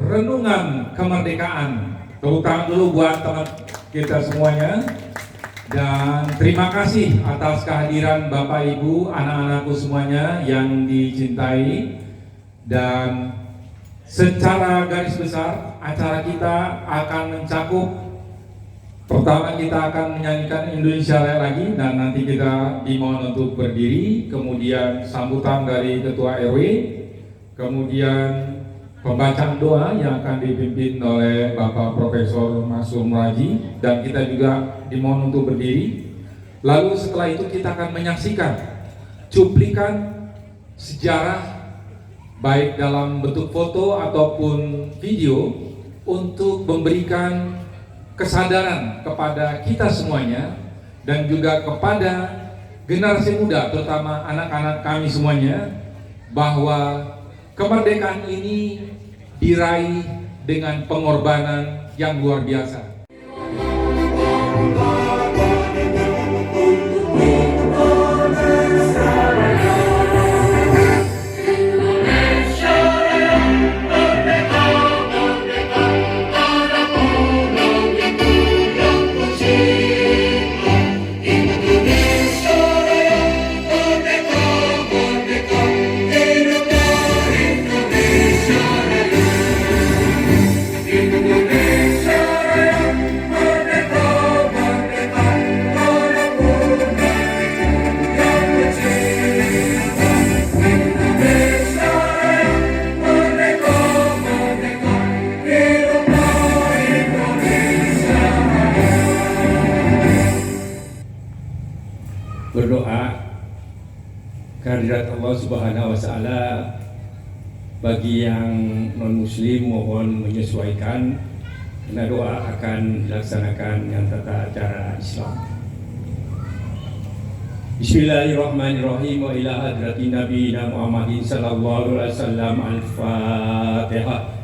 renungan kemerdekaan. Tepuk tangan dulu buat teman kita semuanya. Dan terima kasih atas kehadiran Bapak Ibu, anak-anakku semuanya yang dicintai. Dan secara garis besar acara kita akan mencakup, pertama kita akan menyanyikan Indonesia Raya lagi, dan nanti kita dimohon untuk berdiri. Kemudian sambutan dari Ketua RW, kemudian pembacaan doa yang akan dipimpin oleh Bapak Profesor Masum Raji, dan kita juga dimohon untuk berdiri. Lalu setelah itu kita akan menyaksikan cuplikan sejarah baik dalam bentuk foto ataupun video untuk memberikan kesadaran kepada kita semuanya dan juga kepada generasi muda, terutama anak-anak kami semuanya, bahwa kemerdekaan ini diraih dengan pengorbanan yang luar biasa. Berdoa kehadirat Allah Subhanahu wa Ta'ala. Bagi yang non muslim mohon menyesuaikan, karena doa akan dilaksanakan dengan tata cara Islam. Bismillahirrahmanirrahim. Wa ila hadratin nabiyina Muhammadin sallallahu alaihi wasallam. Al-Fatihah.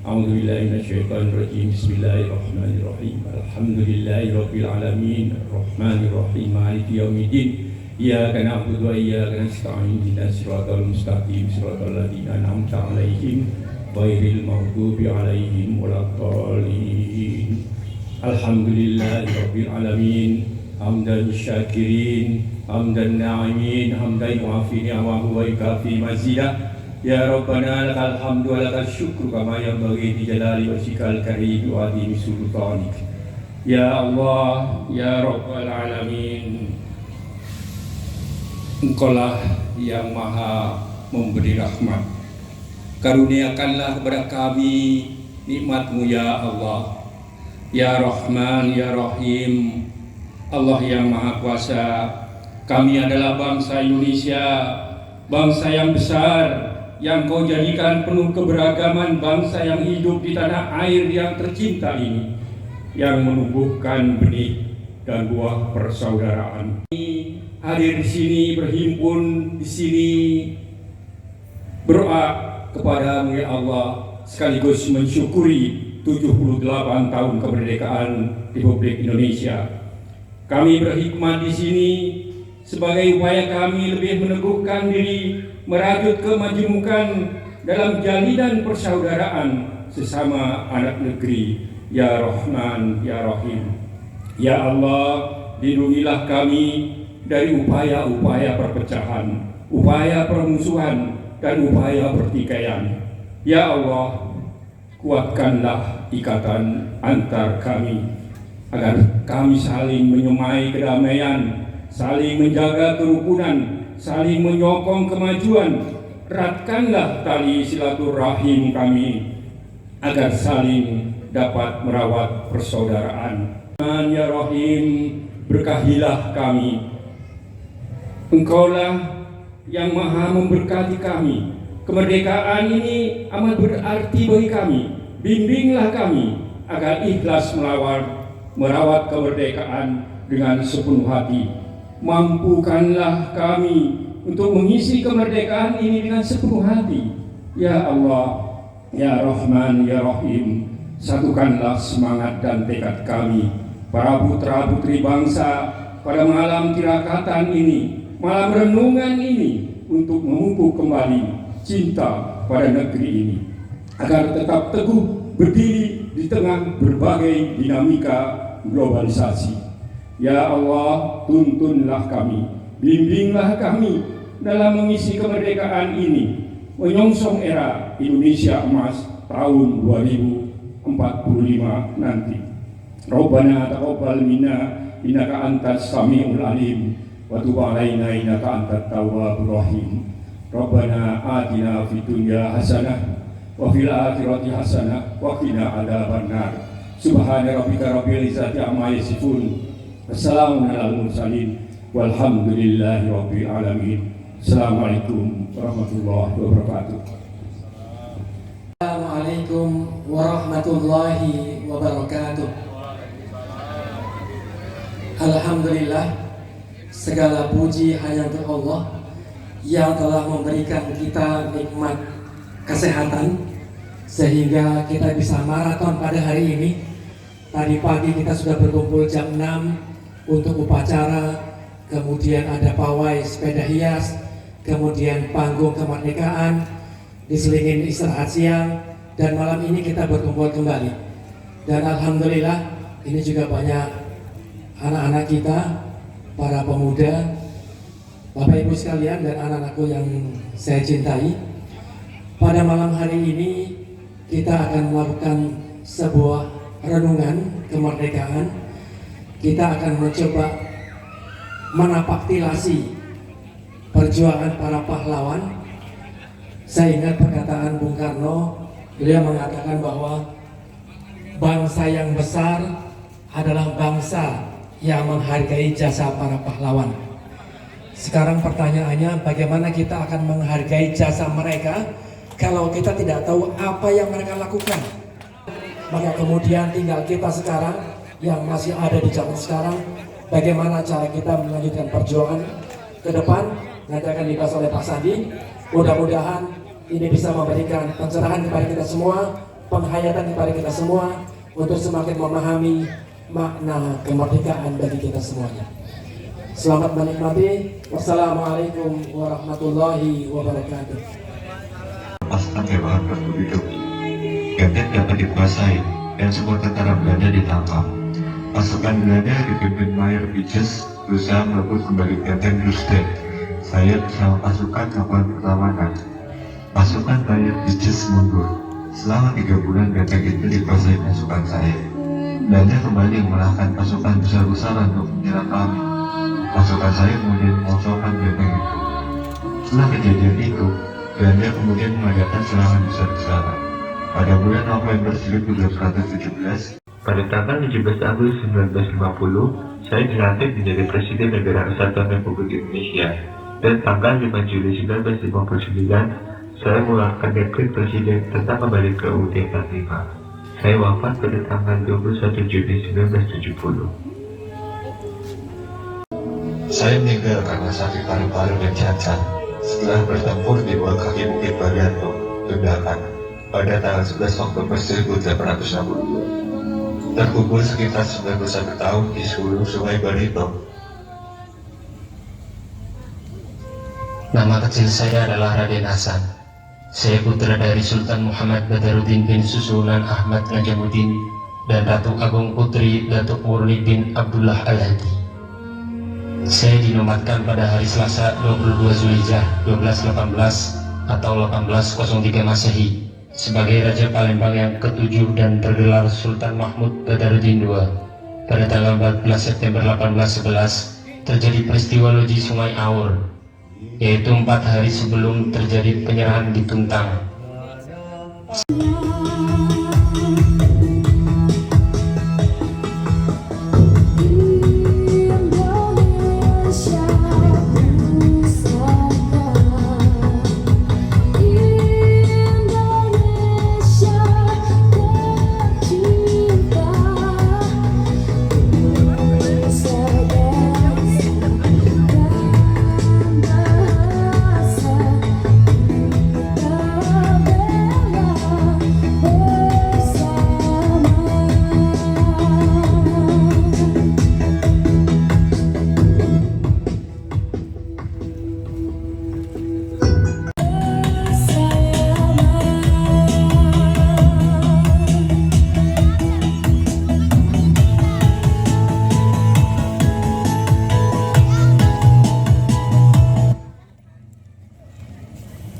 A'udzu billahi minasyaitonir rajim. Bismillahirrahmanirrahim. Alhamdulillahirabbil alamin. Arrahmanir rahim. Maliki yaumiddin. Iyyaka na'budu wa iyyaka nasta'in. Ihdinas siratal mustaqim. Siratal ladzina an'amta 'alaihim ghairil maghdubi 'alaihim waladdallin. Alhamdulillahirabbil alamin. Hamdan syakirin, hamdan na'imin, hamdan yu'afi ni'amahu wa yukafi mazidah. Ya Rabbana lakal hamdu wa lakal syukru kama yanbaghi li jalali wajhikal karim wa azimi sultanik. Ya Allah, ya Rabbal alamin, Engkaulah yang maha memberi rahmat. Karuniakanlah kepada kami nikmat-Mu ya Allah. Ya Rahman, ya Rahim, Allah yang maha kuasa. Kami adalah bangsa Indonesia, bangsa yang besar, yang Kau jadikan penuh keberagaman, bangsa yang hidup di tanah air yang tercinta ini, yang menumbuhkan benih dan buah persaudaraan. Hadir di sini, berhimpun di sini, berdoa kepada-Mu ya Allah, sekaligus mensyukuri 78 tahun kemerdekaan Republik Indonesia. Kami berhikmat di sini sebagai upaya kami lebih meneguhkan diri, merajut kemajemukan dalam jalinan persaudaraan sesama anak negeri. Ya Rahman, ya Rahim, ya Allah, lindungilah kami dari upaya-upaya perpecahan, upaya permusuhan, dan upaya pertikaian. Ya Allah, kuatkanlah ikatan antar kami, agar kami saling menyemai kedamaian, saling menjaga kerukunan, saling menyokong kemajuan. Eratkanlah tali silaturahim kami, agar saling dapat merawat persaudaraan. Ya Rahim, berkahilah kami. Engkaulah yang maha memberkati kami. Kemerdekaan ini amat berarti bagi kami. Bimbinglah kami agar ikhlas merawat kemerdekaan dengan sepenuh hati. Mampukanlah kami untuk mengisi kemerdekaan ini dengan sepenuh hati. Ya Allah, ya Rahman, ya Rahim, satukanlah semangat dan tekad kami, para putra-putri bangsa, pada malam tirakatan ini, malam renungan ini, untuk memupuk kembali cinta pada negeri ini. agar tetap teguh berdiri di tengah berbagai dinamika globalisasi. Ya Allah, tuntunlah kami, bimbinglah kami dalam mengisi kemerdekaan ini, menyongsong era Indonesia Emas tahun 2045 nanti. Rabbana taqabbal minna innaka antas samiul alim wa tub alaina innaka antat tawwabur rahim. Rabbana atina fid dunya hasanah wa fil akhirati hasanah wa qina adzabannar. Subhana rabbika rabbil izzati amma yasifun. Wassalamun alal mursalin walhamdulillahi rabbil alamin. Assalamualaikum warahmatullahi wabarakatuh. Assalamualaikum warahmatullahi wabarakatuh. Alhamdulillah, segala puji hanya untuk Allah yang telah memberikan kita nikmat kesehatan sehingga kita bisa maraton pada hari ini. Tadi pagi kita sudah berkumpul jam 6 untuk upacara, kemudian ada pawai sepeda hias, kemudian panggung kemerdekaan, diselingin istirahat siang, dan malam ini kita berkumpul kembali. Dan alhamdulillah ini juga banyak anak-anak kita, para pemuda, Bapak Ibu sekalian dan anak-anakku yang saya cintai. Pada malam hari ini kita akan melakukan sebuah renungan kemerdekaan. Kita akan mencoba menapaktilasi perjuangan para pahlawan. Saya ingat perkataan Bung Karno, beliau mengatakan bahwa bangsa yang besar adalah bangsa yang menghargai jasa para pahlawan. Sekarang pertanyaannya, bagaimana kita akan menghargai jasa mereka kalau kita tidak tahu apa yang mereka lakukan? Maka kemudian tinggal kita sekarang yang masih ada di zaman sekarang, bagaimana cara kita melanjutkan perjuangan ke depan. Nanti akan dibahas oleh Pak Sandi. Mudah-mudahan ini bisa memberikan pencerahan kepada kita semua, penghayatan kepada kita semua untuk semakin memahami makna kemerdekaan bagi kita semuanya. Selamat menikmati. Wassalamualaikum warahmatullahi wabarakatuh. Pasukan kebahan hidup. Ganden dapat dikuasai dan semua tentara Belanda ditangkap. Pasukan Belanda dipimpin Mayer Bitjes berusaha merebut kembali Ganden Rustad. Saya bersama pasukan melakukan perlawanan. Pasukan Mayer Bitjes mundur. Selama 3 bulan Ganden itu dikuasai pasukan saya. Belanda kembali mengalahkan pasukan besar-besaran untuk menyerang kami. Pasukan saya kemudian mengosongkan benteng itu. Setelah kejadian itu, Belanda kemudian mengadakan serangan besar-besaran. Pada bulan November 1817, pada tanggal 17 Agustus 1950, saya dilantik menjadi Presiden Negara Kesatuan Republik Indonesia. Dan tanggal 5 Juli 1959, saya mengeluarkan dekret Presiden tentang kembali ke UUD 45. Saya wafat pada tanggal 21 Juni 1970. Saya meninggal karena sakit paru-paru dan cacat setelah bertempur di bawah kaki Bukit Bariato, Ledakan, pada tanggal 11 Oktober 1862. Terkubur sekitar 91 tahun di hulu Sungai Barito. Nama kecil saya adalah Raden Hasan. Saya putra dari Sultan Muhammad Badaruddin bin Susunan Ahmad Najamuddin dan Ratu Agung Putri Datuk Murni bin Abdullah Al-Hadi. Saya dinobatkan pada hari Selasa 22 Zulhijjah 1218 atau 1803 Masehi sebagai Raja Palembang yang ke-7 dan tergelar Sultan Mahmud Badaruddin II. Pada tanggal 14 September 1811 terjadi peristiwa loji Sungai Aur, yaitu 4 hari sebelum terjadi penyerahan di Tuntang.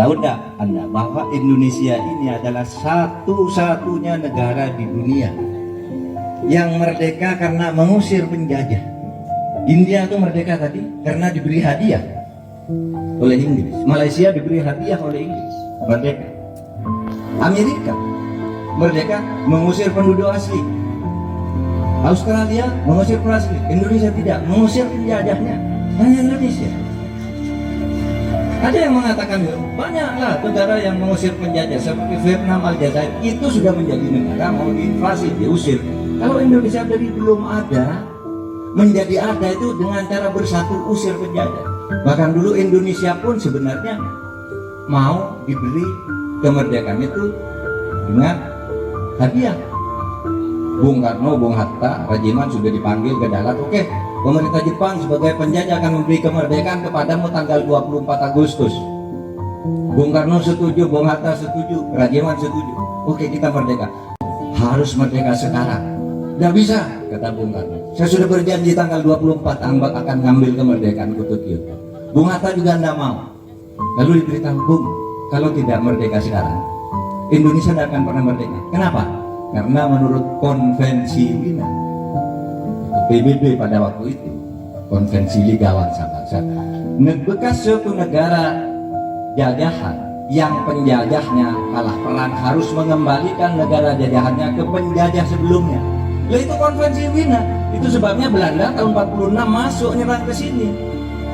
Tahu enggak Anda bahwa Indonesia ini adalah satu-satunya negara di dunia yang merdeka karena mengusir penjajah. India itu merdeka tadi karena diberi hadiah oleh Inggris. Malaysia diberi hadiah oleh Inggris, merdeka. Amerika merdeka mengusir penduduk asli. Australia mengusir penduduk asli. Indonesia tidak, mengusir penjajahnya. Hanya Indonesia. Ada yang mengatakan banyaklah negara yang mengusir penjajah seperti Vietnam, Aljazair itu sudah menjadi negara mau diinvasi, diusir. Kalau Indonesia dari belum ada menjadi ada itu dengan cara bersatu usir penjajah. Bahkan dulu Indonesia pun sebenarnya mau diberi kemerdekaan itu dengan hadiah. Bung Karno, Bung Hatta, Rajiman sudah dipanggil ke Dalat. Oke, pemerintah Jepang sebagai penjajah akan memberi kemerdekaan kepadamu tanggal 24 Agustus. Bung Karno setuju, Bung Hatta setuju, Rajiman setuju. Oke, kita merdeka. Harus merdeka sekarang. Nggak bisa, kata Bung Karno. Saya sudah berjanji tanggal 24 akan ngambil kemerdekaan ke Tokyo. Bung Hatta juga nggak mau. Lalu diberitahu, Bung, kalau tidak merdeka sekarang, Indonesia tidak akan pernah merdeka. Kenapa? Karena menurut konvensi Wina, PBB pada waktu itu, konvensi Liga Bangsa-Bangsa, bekas suatu negara jajahan yang penjajahnya kalah perang harus mengembalikan negara jajahannya ke penjajah sebelumnya. Lah itu konvensi Wina. Itu sebabnya Belanda tahun 46 masuk nyerang ke sini.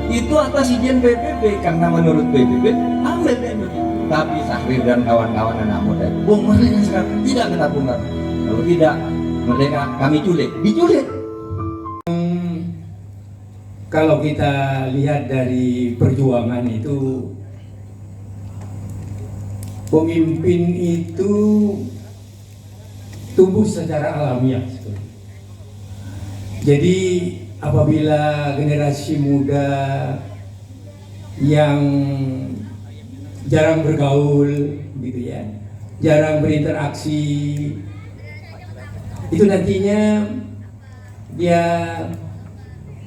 Itu atas izin PBB, karena menurut PBB ambil Indonesia. Tapi Syahrir dan kawan-kawan anak muda, Bung, merdeka sekarang. Tidak, kata Bung Karno. Kalau tidak merdeka, kami culik. Diculik. Kalau kita lihat dari perjuangan itu, pemimpin itu tumbuh secara alamiah. Jadi apabila generasi muda yang jarang bergaul, gitu ya, jarang berinteraksi, itu nantinya dia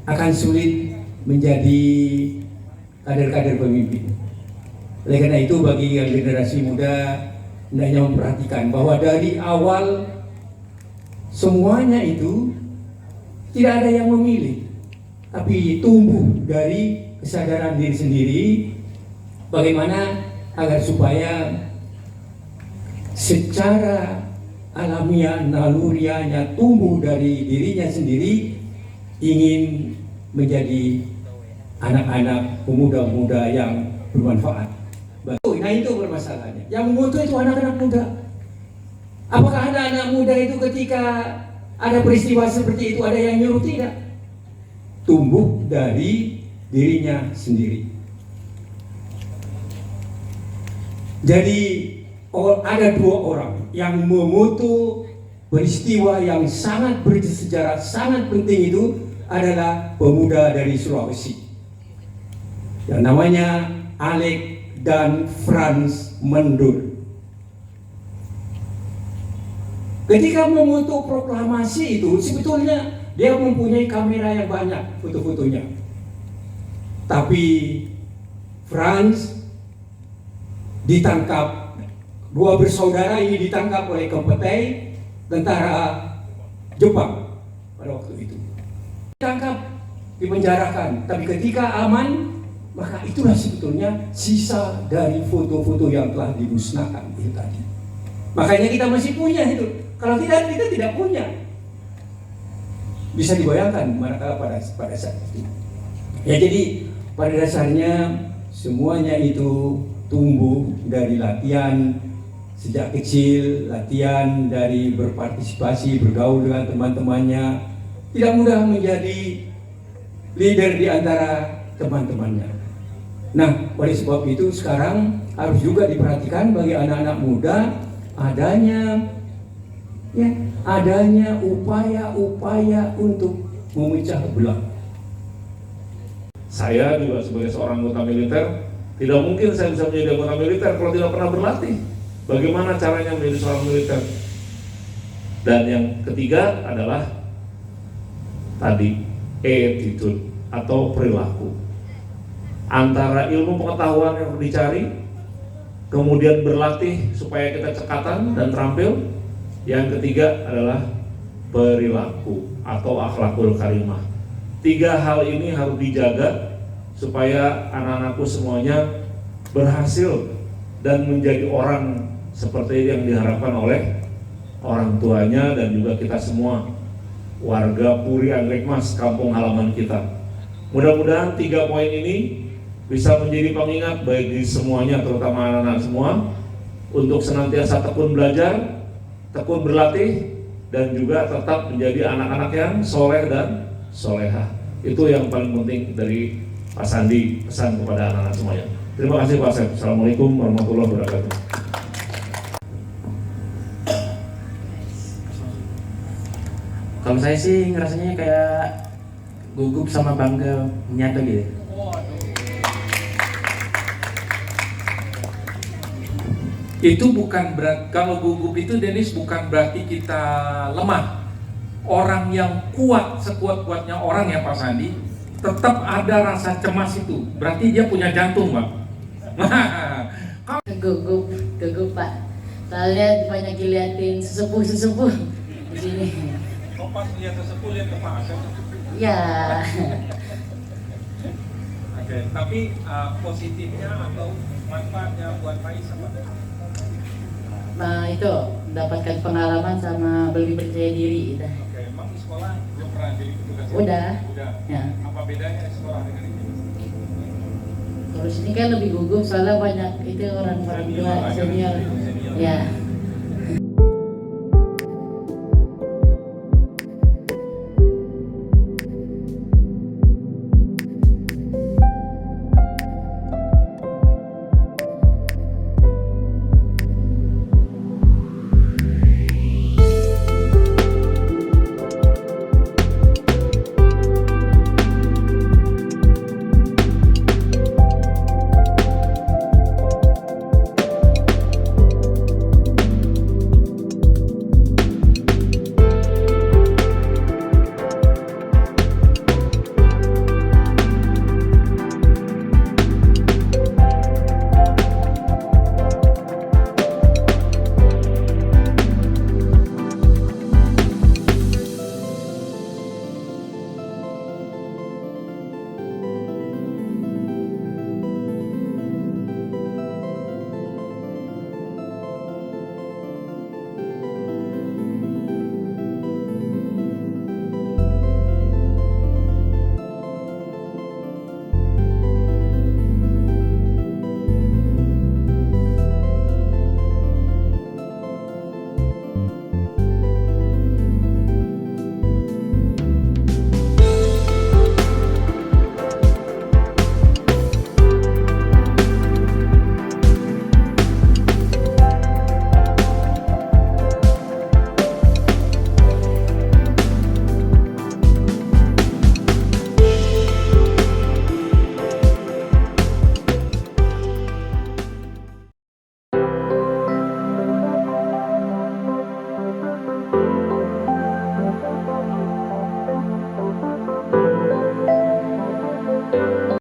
akan sulit menjadi kader-kader pemimpin. Oleh karena itu, bagi generasi muda hendaknya memperhatikan bahwa dari awal semuanya itu tidak ada yang memilih, tapi tumbuh dari kesadaran diri sendiri. Bagaimana agar supaya secara alamiah, nalurianya tumbuh dari dirinya sendiri, ingin menjadi anak-anak pemuda-pemuda yang bermanfaat. Nah, itu permasalahannya. Yang membutuhkan itu anak-anak muda. Apakah ada anak muda itu ketika ada peristiwa seperti itu ada yang nyuruh? Tidak. Tumbuh dari dirinya sendiri. Jadi ada dua orang yang memutu peristiwa yang sangat bersejarah, sangat penting. Itu adalah pemuda dari Sulawesi yang namanya Alex dan Frans Mendur. Ketika memutu proklamasi itu, sebetulnya dia mempunyai kamera yang banyak, foto-fotonya. Tapi Frans ditangkap, dua bersaudara ini ditangkap oleh kompetai tentara Jepang pada waktu itu. Ditangkap, dipenjarakan, tapi ketika aman, maka itulah sebetulnya sisa dari foto-foto yang telah dimusnahkan itu tadi. Makanya kita masih punya itu. Kalau tidak, kita tidak punya. Bisa dibayangkan manakala pada saat itu. Ya, jadi pada dasarnya semuanya itu tumbuh dari latihan sejak kecil, latihan dari berpartisipasi, bergaul dengan teman-temannya. Tidak mudah menjadi leader di antara teman-temannya. Nah, oleh sebab itu sekarang harus juga diperhatikan bagi anak-anak muda adanya upaya-upaya untuk memecah belah. Saya juga sebagai seorang anggota militer, tidak mungkin saya bisa menjadi anggota militer kalau tidak pernah berlatih. Bagaimana caranya menjadi seorang militer? Dan yang ketiga adalah tadi attitude atau perilaku. Antara ilmu pengetahuan yang dicari kemudian berlatih supaya kita cekatan dan terampil. Yang ketiga adalah perilaku atau akhlakul karimah. 3 hal ini harus dijaga supaya anak-anakku semuanya berhasil dan menjadi orang seperti yang diharapkan oleh orang tuanya dan juga kita semua warga Puri Anggrek Mas, kampung halaman kita. Mudah-mudahan 3 poin ini bisa menjadi pengingat bagi semuanya, terutama anak-anak semua, untuk senantiasa tekun belajar, tekun berlatih, dan juga tetap menjadi anak-anak yang soleh dan solehah. Itu yang paling penting dari Pak Sandi, pesan kepada anak-anak semuanya. Terima kasih Pak Asep. Assalamualaikum warahmatullahi wabarakatuh. Kalau saya sih ngerasanya kayak gugup sama bangga menyatu gitu. Itu bukan berat, kalau gugup itu Denis bukan berarti kita lemah. Orang yang kuat, sekuat-kuatnya orang ya Pak Sandi, tetap ada rasa cemas itu. Berarti dia punya jantung, Pak. Gugup Pak. Soalnya banyak diliatin sesepuh di sini. Pas lihat sesepuh lihat ke Pak Asep. Ya. Oke, tapi positifnya atau manfaatnya buat Faiz apa? Nah itu mendapatkan pengalaman sama lebih percaya diri gitu. Oke, emang di sekolah belum pernah jadi petugas? Udah. Ya. Apa bedanya sekolah dengan ini? Terus ini kan lebih gugup soalnya banyak itu orang tua senior. Ya.